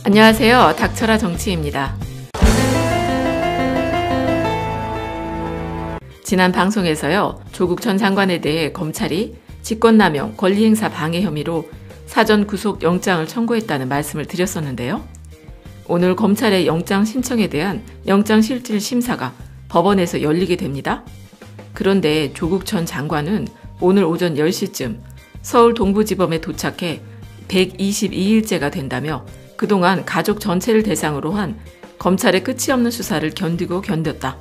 안녕하세요. 닥쳐라 정치입니다. 지난 방송에서요. 조국 전 장관에 대해 검찰이 직권남용, 권리행사 방해 혐의로 사전 구속 영장을 청구했다는 말씀을 드렸었는데요. 오늘 검찰의 영장 신청에 대한 영장실질 심사가 법원에서 열리게 됩니다. 그런데 조국 전 장관은 오늘 오전 10시쯤 서울 동부지법에 도착해 122일째가 된다며 그동안 가족 전체를 대상으로 한 검찰의 끝이 없는 수사를 견디고 견뎠다.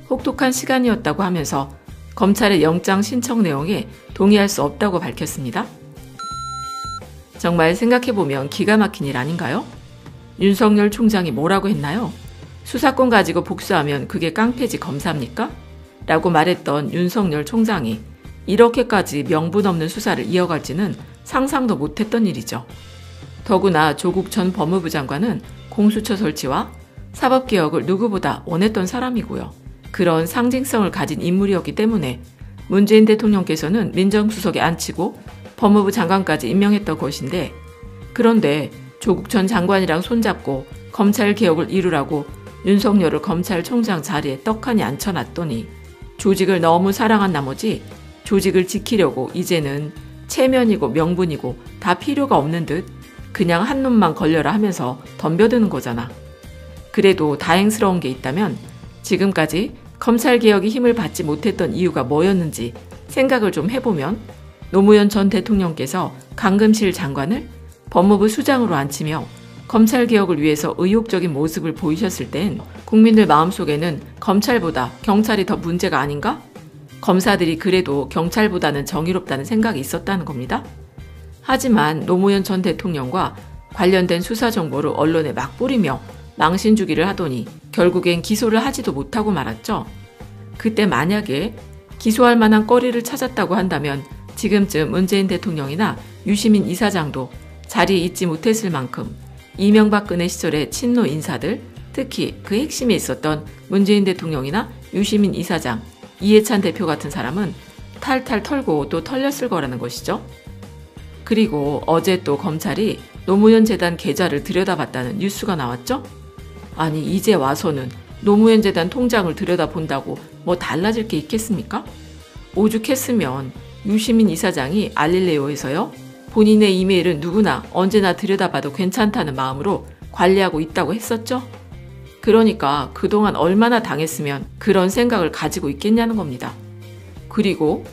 혹독한 시간이었다고 하면서 검찰의 영장 신청 내용에 동의할 수 없다고 밝혔습니다. 정말 생각해보면 기가 막힌 일 아닌가요? 윤석열 총장이 뭐라고 했나요? 수사권 가지고 복수하면 그게 깡패지 검사입니까? 라고 말했던 윤석열 총장이 이렇게까지 명분 없는 수사를 이어갈지는 상상도 못했던 일이죠. 더구나 조국 전 법무부 장관은 공수처 설치와 사법개혁을 누구보다 원했던 사람이고요. 그런 상징성을 가진 인물이었기 때문에 문재인 대통령께서는 민정수석에 앉히고 법무부 장관까지 임명했던 것인데, 그런데 조국 전 장관이랑 손잡고 검찰개혁을 이루라고 윤석열을 검찰총장 자리에 떡하니 앉혀놨더니 조직을 너무 사랑한 나머지 조직을 지키려고 이제는 체면이고 명분이고 다 필요가 없는 듯 그냥 한 놈만 걸려라 하면서 덤벼드는 거잖아. 그래도 다행스러운 게 있다면 지금까지 검찰개혁이 힘을 받지 못했던 이유가 뭐였는지 생각을 좀 해보면, 노무현 전 대통령께서 강금실 장관을 법무부 수장으로 앉히며 검찰개혁을 위해서 의욕적인 모습을 보이셨을 땐 국민들 마음속에는 검찰보다 경찰이 더 문제가 아닌가? 검사들이 그래도 경찰보다는 정의롭다는 생각이 있었다는 겁니다. 하지만 노무현 전 대통령과 관련된 수사 정보를 언론에 막 뿌리며 망신 주기를 하더니 결국엔 기소를 하지도 못하고 말았죠. 그때 만약에 기소할 만한 거리를 찾았다고 한다면 지금쯤 문재인 대통령이나 유시민 이사장도 자리에 있지 못했을 만큼 이명박근혜 시절의 친노 인사들, 특히 그 핵심에 있었던 문재인 대통령이나 유시민 이사장, 이해찬 대표 같은 사람은 탈탈 털고 또 털렸을 거라는 것이죠. 그리고 어제 또 검찰이 노무현 재단 계좌를 들여다봤다는 뉴스가 나왔죠? 아니, 이제 와서는 노무현 재단 통장을 들여다본다고 뭐 달라질 게 있겠습니까? 오죽했으면 유시민 이사장이 알릴레오에서요, 본인의 이메일은 누구나 언제나 들여다봐도 괜찮다는 마음으로 관리하고 있다고 했었죠? 그러니까 그동안 얼마나 당했으면 그런 생각을 가지고 있겠냐는 겁니다. 그리고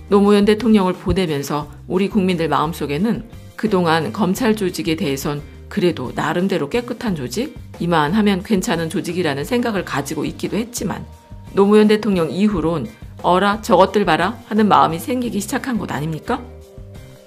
노무현 대통령을 보내면서 우리 국민들 마음속에는 그동안 검찰 조직에 대해선 그래도 나름대로 깨끗한 조직? 이만하면 괜찮은 조직이라는 생각을 가지고 있기도 했지만 노무현 대통령 이후론 어라 저것들 봐라 하는 마음이 생기기 시작한 것 아닙니까?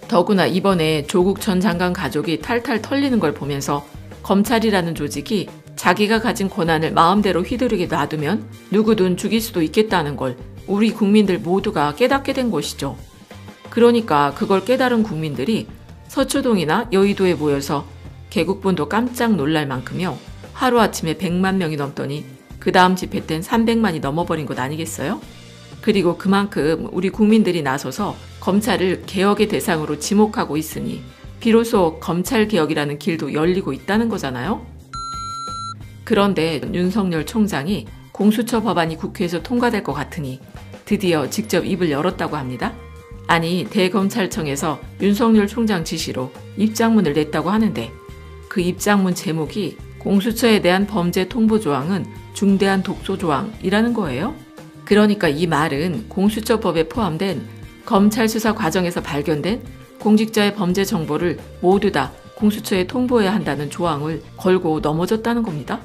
더구나 이번에 조국 전 장관 가족이 탈탈 털리는 걸 보면서 검찰이라는 조직이 자기가 가진 권한을 마음대로 휘두르게 놔두면 누구든 죽일 수도 있겠다는 걸 우리 국민들 모두가 깨닫게 된 것이죠. 그러니까 그걸 깨달은 국민들이 서초동이나 여의도에 모여서 개국본도 깜짝 놀랄 만큼요. 하루아침에 100만 명이 넘더니 그 다음 집회 땐 300만이 넘어버린 것 아니겠어요? 그리고 그만큼 우리 국민들이 나서서 검찰을 개혁의 대상으로 지목하고 있으니 비로소 검찰개혁이라는 길도 열리고 있다는 거잖아요. 그런데 윤석열 총장이 공수처 법안이 국회에서 통과될 것 같으니 드디어 직접 입을 열었다고 합니다. 아니, 대검찰청에서 윤석열 총장 지시로 입장문을 냈다고 하는데 그 입장문 제목이 공수처에 대한 범죄 통보 조항은 중대한 독소 조항이라는 거예요. 그러니까 이 말은 공수처법에 포함된 검찰 수사 과정에서 발견된 공직자의 범죄 정보를 모두 다 공수처에 통보해야 한다는 조항을 걸고 넘어졌다는 겁니다.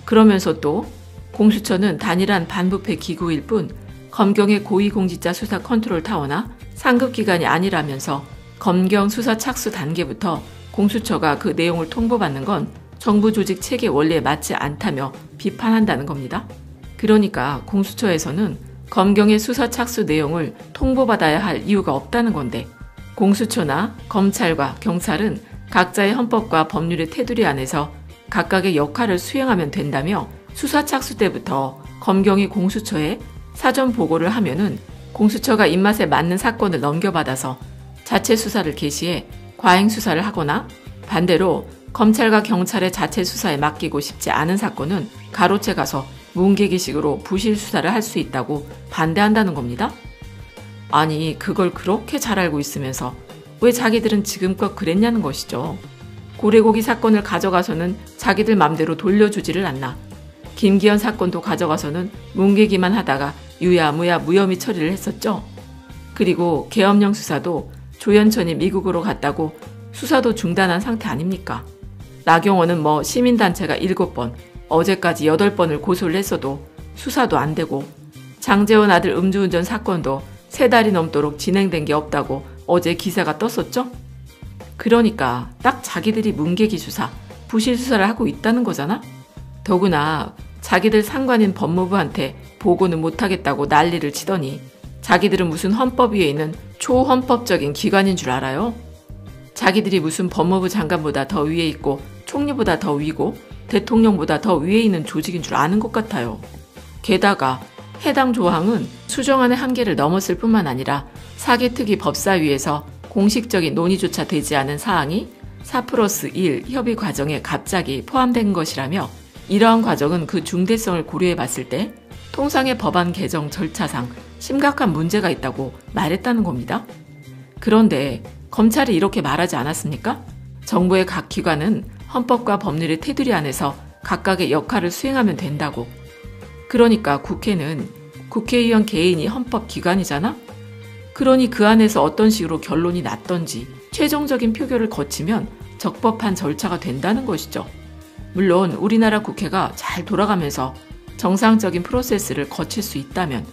그러면서 또 공수처는 단일한 반부패 기구일 뿐 검경의 고위공직자 수사 컨트롤 타워나 상급기관이 아니라면서 검경 수사 착수 단계부터 공수처가 그 내용을 통보받는 건 정부 조직 체계 원리에 맞지 않다며 비판한다는 겁니다. 그러니까 공수처에서는 검경의 수사 착수 내용을 통보받아야 할 이유가 없다는 건데, 공수처나 검찰과 경찰은 각자의 헌법과 법률의 테두리 안에서 각각의 역할을 수행하면 된다며 수사 착수 때부터 검경이 공수처에 사전 보고를 하면은 공수처가 입맛에 맞는 사건을 넘겨받아서 자체 수사를 개시해 과잉 수사를 하거나 반대로 검찰과 경찰의 자체 수사에 맡기고 싶지 않은 사건은 가로채 가서 문개기식으로 부실 수사를 할 수 있다고 반대한다는 겁니다. 아니, 그걸 그렇게 잘 알고 있으면서 왜 자기들은 지금껏 그랬냐는 것이죠. 고래고기 사건을 가져가서는 자기들 맘대로 돌려주지를 않나. 김기현 사건도 가져가서는 문개기만 하다가 유야무야 무혐의 처리를 했었죠. 그리고 계엄령 수사도 조현천이 미국으로 갔다고 수사도 중단한 상태 아닙니까? 나경원은 뭐 시민단체가 7번, 어제까지 8번을 고소를 했어도 수사도 안 되고, 장제원 아들 음주운전 사건도 3달이 넘도록 진행된 게 없다고 어제 기사가 떴었죠? 그러니까 딱 자기들이 문개기 수사, 부실 수사를 하고 있다는 거잖아? 더구나 자기들 상관인 법무부한테 보고는 못하겠다고 난리를 치더니 자기들은 무슨 헌법 위에 있는 초헌법적인 기관인 줄 알아요? 자기들이 무슨 법무부 장관보다 더 위에 있고 총리보다 더 위고 대통령보다 더 위에 있는 조직인 줄 아는 것 같아요. 게다가 해당 조항은 수정안의 한계를 넘었을 뿐만 아니라 사개특위 법사위에서 공식적인 논의조차 되지 않은 사항이 4+1 협의 과정에 갑자기 포함된 것이라며, 이러한 과정은 그 중대성을 고려해 봤을 때 통상의 법안 개정 절차상 심각한 문제가 있다고 말했다는 겁니다. 그런데 검찰이 이렇게 말하지 않았습니까? 정부의 각 기관은 헌법과 법률의 테두리 안에서 각각의 역할을 수행하면 된다고. 그러니까 국회는 국회의원 개인이 헌법기관이잖아? 그러니 그 안에서 어떤 식으로 결론이 났던지 최종적인 표결을 거치면 적법한 절차가 된다는 것이죠. 물론 우리나라 국회가 잘 돌아가면서 정상적인 프로세스를 거칠 수 있다면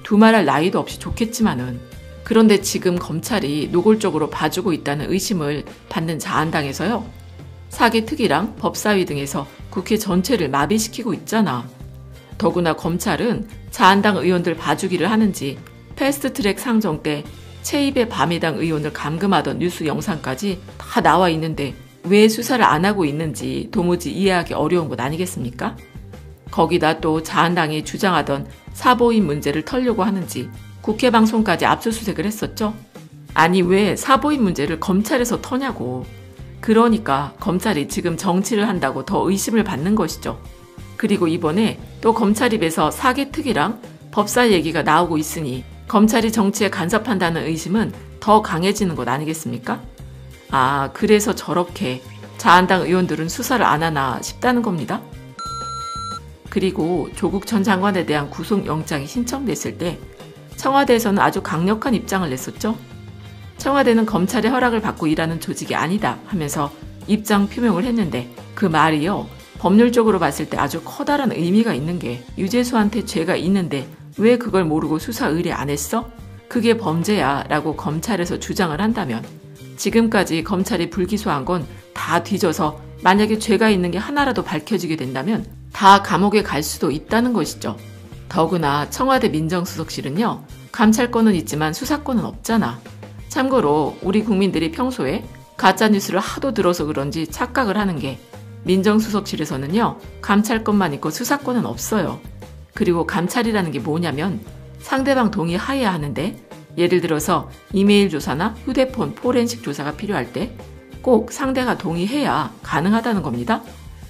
두말할 나위도 없이 좋겠지만은, 그런데 지금 검찰이 노골적으로 봐주고 있다는 의심을 받는 자한당에서요, 사개특위랑 법사위 등에서 국회 전체를 마비시키고 있잖아. 더구나 검찰은 자한당 의원들 봐주기를 하는지 패스트트랙 상정 때 최입의 바미당 의원을 감금하던 뉴스 영상까지 다 나와 있는데 왜 수사를 안 하고 있는지 도무지 이해하기 어려운 것 아니겠습니까? 거기다 또 자한당이 주장하던 사보임 문제를 털려고 하는지 국회 방송까지 압수수색을 했었죠. 아니, 왜 사보임 문제를 검찰에서 터냐고. 그러니까 검찰이 지금 정치를 한다고 더 의심을 받는 것이죠. 그리고 이번에 또 검찰 입에서 사개특위랑 법사 얘기가 나오고 있으니 검찰이 정치에 간섭한다는 의심은 더 강해지는 것 아니겠습니까? 아, 그래서 저렇게 자한당 의원들은 수사를 안 하나 싶다는 겁니다. 그리고 조국 전 장관에 대한 구속영장이 신청됐을 때 청와대에서는 아주 강력한 입장을 냈었죠. 청와대는 검찰의 허락을 받고 일하는 조직이 아니다 하면서 입장 표명을 했는데, 그 말이요, 법률적으로 봤을 때 아주 커다란 의미가 있는 게, 유재수한테 죄가 있는데 왜 그걸 모르고 수사 의뢰 안 했어? 그게 범죄야 라고 검찰에서 주장을 한다면, 지금까지 검찰이 불기소한 건 다 뒤져서 만약에 죄가 있는 게 하나라도 밝혀지게 된다면 다 감옥에 갈 수도 있다는 것이죠. 더구나 청와대 민정수석실은요, 감찰권은 있지만 수사권은 없잖아. 참고로 우리 국민들이 평소에 가짜뉴스를 하도 들어서 그런지 착각을 하는 게, 민정수석실에서는요, 감찰권만 있고 수사권은 없어요. 그리고 감찰이라는 게 뭐냐면 상대방 동의하여야 하는데, 예를 들어서 이메일 조사나 휴대폰 포렌식 조사가 필요할 때 꼭 상대가 동의해야 가능하다는 겁니다.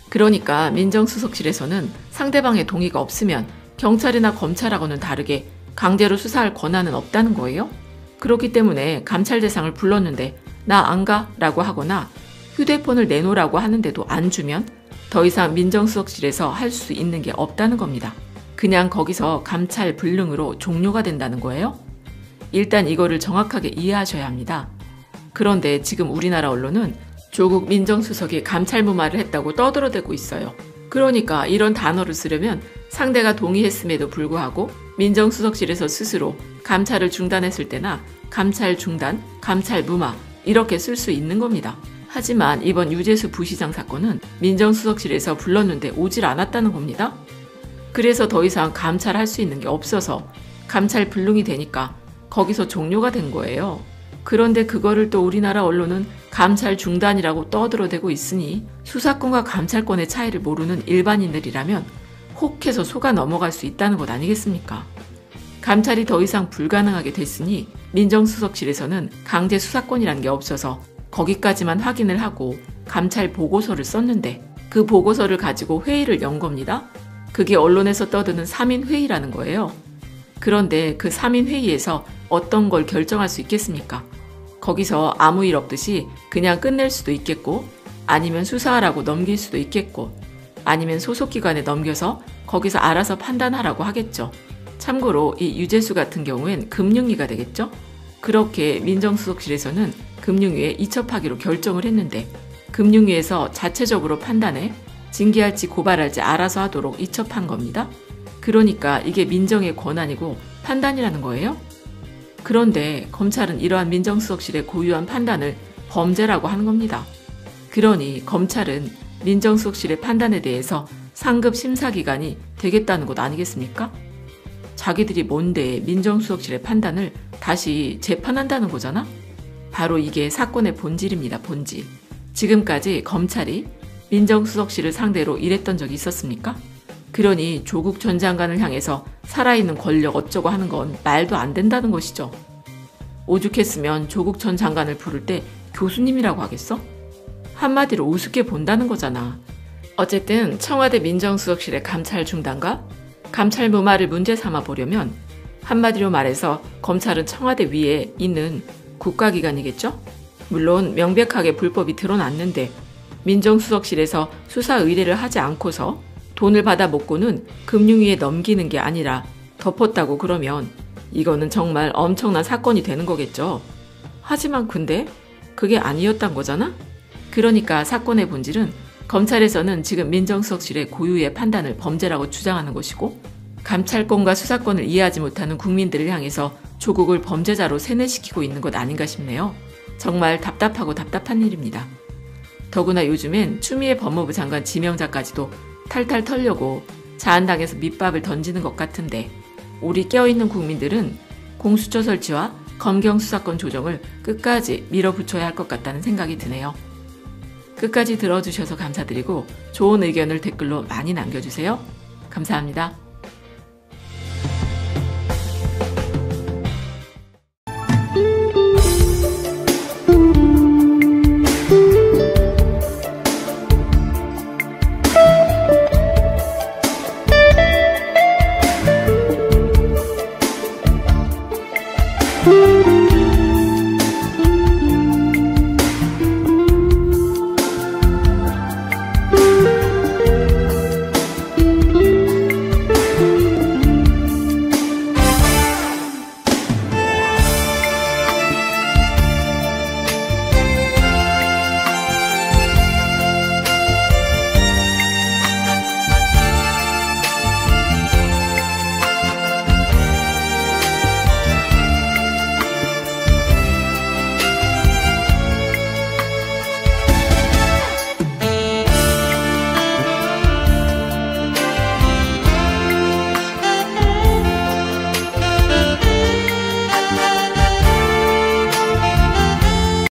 그러니까 민정수석실에서는 상대방의 동의가 없으면 경찰이나 검찰하고는 다르게 강제로 수사할 권한은 없다는 거예요. 그렇기 때문에 감찰 대상을 불렀는데 나 안 가? 라고 하거나 휴대폰을 내놓으라고 하는데도 안 주면 더 이상 민정수석실에서 할 수 있는 게 없다는 겁니다. 그냥 거기서 감찰 불능으로 종료가 된다는 거예요. 일단 이거를 정확하게 이해하셔야 합니다. 그런데 지금 우리나라 언론은 조국 민정수석이 감찰 무마를 했다고 떠들어대고 있어요. 그러니까 이런 단어를 쓰려면 상대가 동의했음에도 불구하고 민정수석실에서 스스로 감찰을 중단했을 때나 감찰 중단, 감찰 무마 이렇게 쓸 수 있는 겁니다. 하지만 이번 유재수 부시장 사건은 민정수석실에서 불렀는데 오질 않았다는 겁니다. 그래서 더 이상 감찰할 수 있는 게 없어서 감찰 불능이 되니까 거기서 종료가 된 거예요. 그런데 그거를 또 우리나라 언론은 감찰 중단이라고 떠들어대고 있으니 수사권과 감찰권의 차이를 모르는 일반인들이라면 혹해서 속아 넘어갈 수 있다는 것 아니겠습니까? 감찰이 더 이상 불가능하게 됐으니 민정수석실에서는 강제 수사권이란 게 없어서 거기까지만 확인을 하고 감찰 보고서를 썼는데 그 보고서를 가지고 회의를 연 겁니다. 그게 언론에서 떠드는 3인 회의라는 거예요. 그런데 그 3인 회의에서 어떤 걸 결정할 수 있겠습니까? 거기서 아무 일 없듯이 그냥 끝낼 수도 있겠고, 아니면 수사하라고 넘길 수도 있겠고, 아니면 소속기관에 넘겨서 거기서 알아서 판단하라고 하겠죠. 참고로 이 유재수 같은 경우엔 금융위가 되겠죠. 그렇게 민정수석실에서는 금융위에 이첩하기로 결정을 했는데, 금융위에서 자체적으로 판단해 징계할지 고발할지 알아서 하도록 이첩한 겁니다. 그러니까 이게 민정의 권한이고 판단이라는 거예요. 그런데 검찰은 이러한 민정수석실의 고유한 판단을 범죄라고 하는 겁니다. 그러니 검찰은 민정수석실의 판단에 대해서 상급 심사기관이 되겠다는 것 아니겠습니까? 자기들이 뭔데 민정수석실의 판단을 다시 재판한다는 거잖아? 바로 이게 사건의 본질입니다, 본질. 지금까지 검찰이 민정수석실을 상대로 이랬던 적이 있었습니까? 그러니 조국 전 장관을 향해서 살아있는 권력 어쩌고 하는 건 말도 안 된다는 것이죠. 오죽했으면 조국 전 장관을 부를 때 교수님이라고 하겠어? 한마디로 우습게 본다는 거잖아. 어쨌든 청와대 민정수석실의 감찰 중단과 감찰 무마를 문제 삼아 보려면 한마디로 말해서 검찰은 청와대 위에 있는 국가기관이겠죠? 물론 명백하게 불법이 드러났는데 민정수석실에서 수사 의뢰를 하지 않고서 돈을 받아 먹고는 금융위에 넘기는 게 아니라 덮었다고 그러면 이거는 정말 엄청난 사건이 되는 거겠죠. 하지만 근데 그게 아니었단 거잖아? 그러니까 사건의 본질은 검찰에서는 지금 민정수석실의 고유의 판단을 범죄라고 주장하는 것이고, 감찰권과 수사권을 이해하지 못하는 국민들을 향해서 조국을 범죄자로 세뇌시키고 있는 것 아닌가 싶네요. 정말 답답하고 답답한 일입니다. 더구나 요즘엔 추미애 법무부 장관 지명자까지도 탈탈 털려고 자한당에서 밑밥을 던지는 것 같은데, 우리 깨어있는 국민들은 공수처 설치와 검경 수사권 조정을 끝까지 밀어붙여야 할 것 같다는 생각이 드네요. 끝까지 들어주셔서 감사드리고 좋은 의견을 댓글로 많이 남겨주세요. 감사합니다.